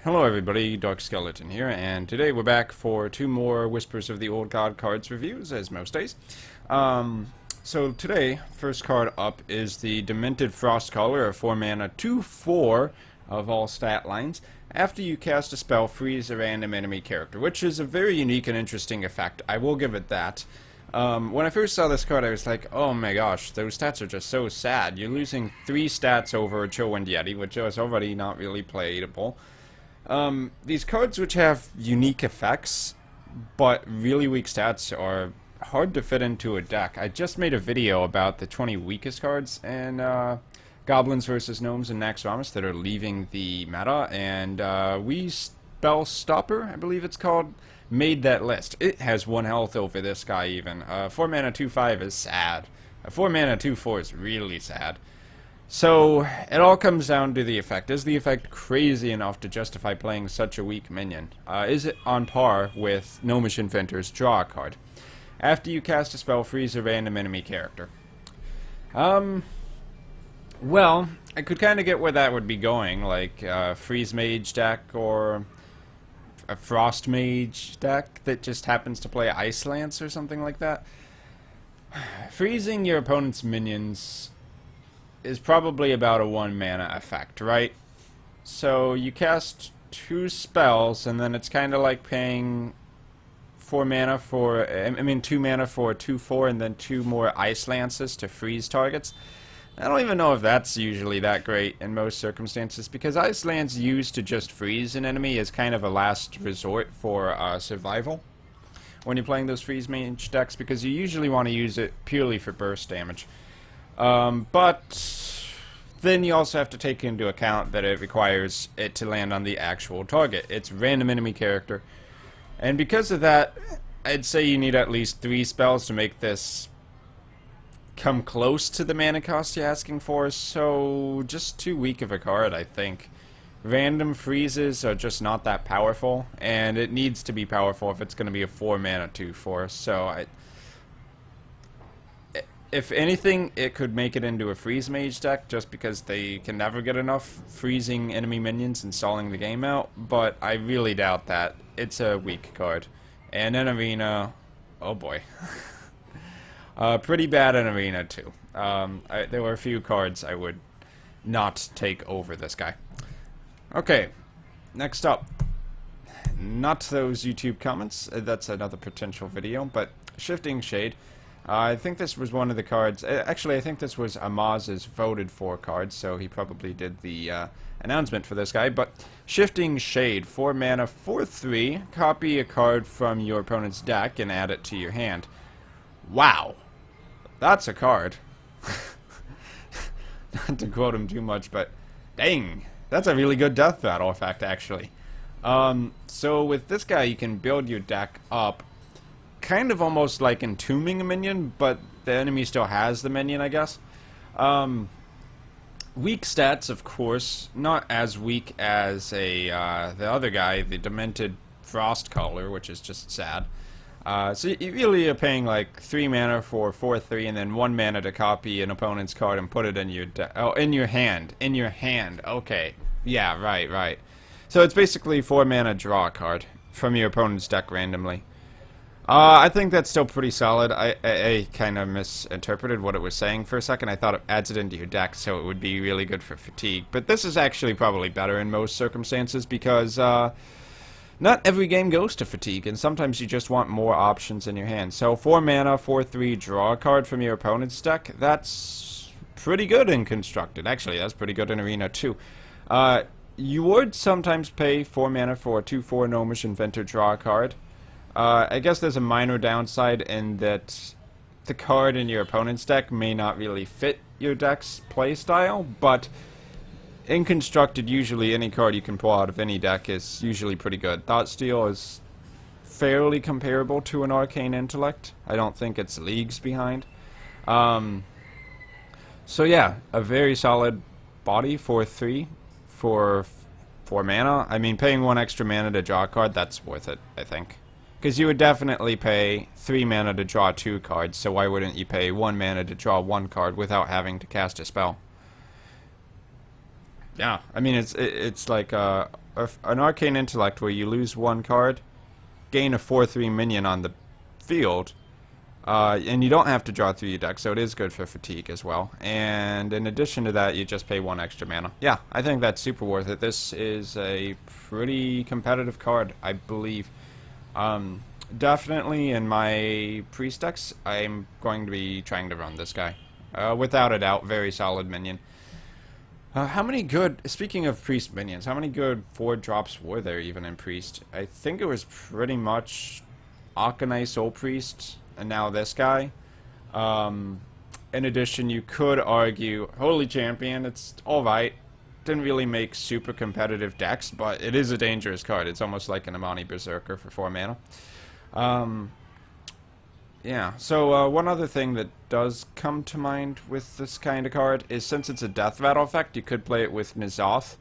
Hello everybody, Dark Skeleton here, and today we're back for two more Whispers of the Old God cards reviews, as most days. So today, first card up is the Demented Frostcaller, a 4-mana 2/4 of all stat lines. After you cast a spell, freeze a random enemy character, which is a very unique and interesting effect. I will give it that. When I first saw this card, I was like, oh my gosh, those stats are just so sad. You're losing 3 stats over a Chillwind Yeti, which is already not really playable. These cards which have unique effects, but really weak stats are hard to fit into a deck. I just made a video about the 20 weakest cards in Goblins vs. Gnomes and Naxxramas that are leaving the meta, and we Spell Stopper, I believe it's called, made that list. It has 1 health over this guy even. 4-mana 2/5 is sad. A 4-mana 2/4 is really sad. So, it all comes down to the effect. Is the effect crazy enough to justify playing such a weak minion? Is it on par with Gnomish Inventor's Draw a Card? After you cast a spell, freeze a random enemy character. Well, I could kind of get where that would be going, like Freeze Mage deck or a Frost Mage deck that just happens to play Ice Lance or something like that. Freezing your opponent's minions is probably about a 1-mana effect, right? So you cast 2 spells, and then it's kind of like paying 2 mana for a 2/4, and then 2 more Ice Lances to freeze targets. I don't even know if that's usually that great in most circumstances, because Ice Lance used to just freeze an enemy is kind of a last resort for survival when you're playing those Freeze Mage decks, because you usually want to use it purely for burst damage. But then you also have to take into account that it requires it to land on the actual target. It's random enemy character. And because of that, I'd say you need at least 3 spells to make this come close to the mana cost you're asking for, so just too weak of a card, I think. Random freezes are just not that powerful, and it needs to be powerful if it's going to be a 4-mana 2/4, so if anything, it could make it into a Freeze Mage deck, just because they can never get enough freezing enemy minions and stalling the game out, but I really doubt that. It's a weak card. And in Arena, oh boy. Pretty bad in Arena, too. There were a few cards I would not take over this guy. Okay, next up. Not those YouTube comments, that's another potential video, but Shifting Shade. I think this was one of the cards. Actually, I think this was Amaz's voted for card, so he probably did the announcement for this guy. But Shifting Shade, 4 mana, 4/3. Copy a card from your opponent's deck and add it to your hand. Wow, that's a card. Not to quote him too much, but dang, that's a really good death battle effect, actually. So with this guy, you can build your deck up kind of almost like entombing a minion, but the enemy still has the minion, I guess. Weak stats, of course, not as weak as the other guy, the Demented Frostcaller, which is just sad. So you really are paying like 3 mana for 4/3, and then 1 mana to copy an opponent's card and put it in your in your hand. In your hand. Okay. Yeah, right. So it's basically 4 mana draw a card from your opponent's deck randomly. I think that's still pretty solid. I kind of misinterpreted what it was saying for a second. I thought it adds it into your deck, so it would be really good for fatigue. But this is actually probably better in most circumstances, because not every game goes to fatigue, and sometimes you just want more options in your hand. So 4 mana, 4/3, draw a card from your opponent's deck. That's pretty good in Constructed. Actually, that's pretty good in Arena too. You would sometimes pay 4 mana for a 2/4 Gnomish Inventor draw a card. I guess there's a minor downside in that the card in your opponent's deck may not really fit your deck's playstyle, but in Constructed, usually any card you can pull out of any deck is usually pretty good. Thoughtsteal is fairly comparable to an Arcane Intellect. I don't think it's leagues behind. So yeah, a very solid body, 4/3 for 4 mana. I mean, paying 1 extra mana to draw a card, that's worth it, I think. Because you would definitely pay 3 mana to draw 2 cards, so why wouldn't you pay 1 mana to draw 1 card without having to cast a spell? Yeah, I mean, it's like an Arcane Intellect where you lose one card, gain a 4/3 minion on the field, and you don't have to draw through your deck, so it is good for fatigue as well. And in addition to that, you just pay 1 extra mana. Yeah, I think that's super worth it. This is a pretty competitive card, I believe. Definitely in my priest decks, I'm going to be trying to run this guy. Without a doubt, very solid minion. How many good, speaking of priest minions, how many good 4-drops were there even in priest? I think it was pretty much Akanai Soul Priest, and now this guy. In addition, you could argue Holy Champion, it's alright. Didn't really make super competitive decks, but it is a dangerous card. It's almost like an Amani Berserker for 4 mana. Yeah, so one other thing that does come to mind with this kind of card is since it's a Death Rattle effect, you could play it with N'Zoth,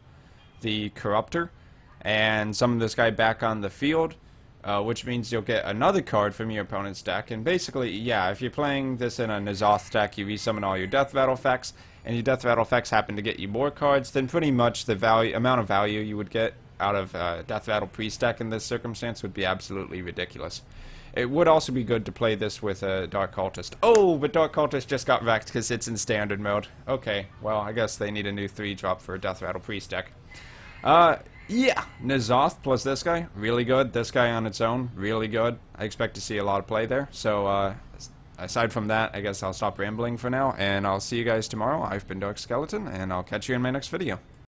the Corruptor, and summon this guy back on the field, which means you'll get another card from your opponent's deck. And basically, yeah, if you're playing this in a N'Zoth deck, you resummon all your Death Rattle effects, and your Death Rattle effects happen to get you more cards, then pretty much the amount of value you would get out of Death Rattle Priest deck in this circumstance would be absolutely ridiculous. It would also be good to play this with a Dark Cultist. Oh, but Dark Cultist just got wrecked because it's in standard mode. Okay, well, I guess they need a new 3-drop for a Death Rattle Priest deck. Yeah, N'Zoth plus this guy, really good. This guy on its own, really good. I expect to see a lot of play there. So, aside from that, I guess I'll stop rambling for now, and I'll see you guys tomorrow. I've been Dark Skeleton, and I'll catch you in my next video.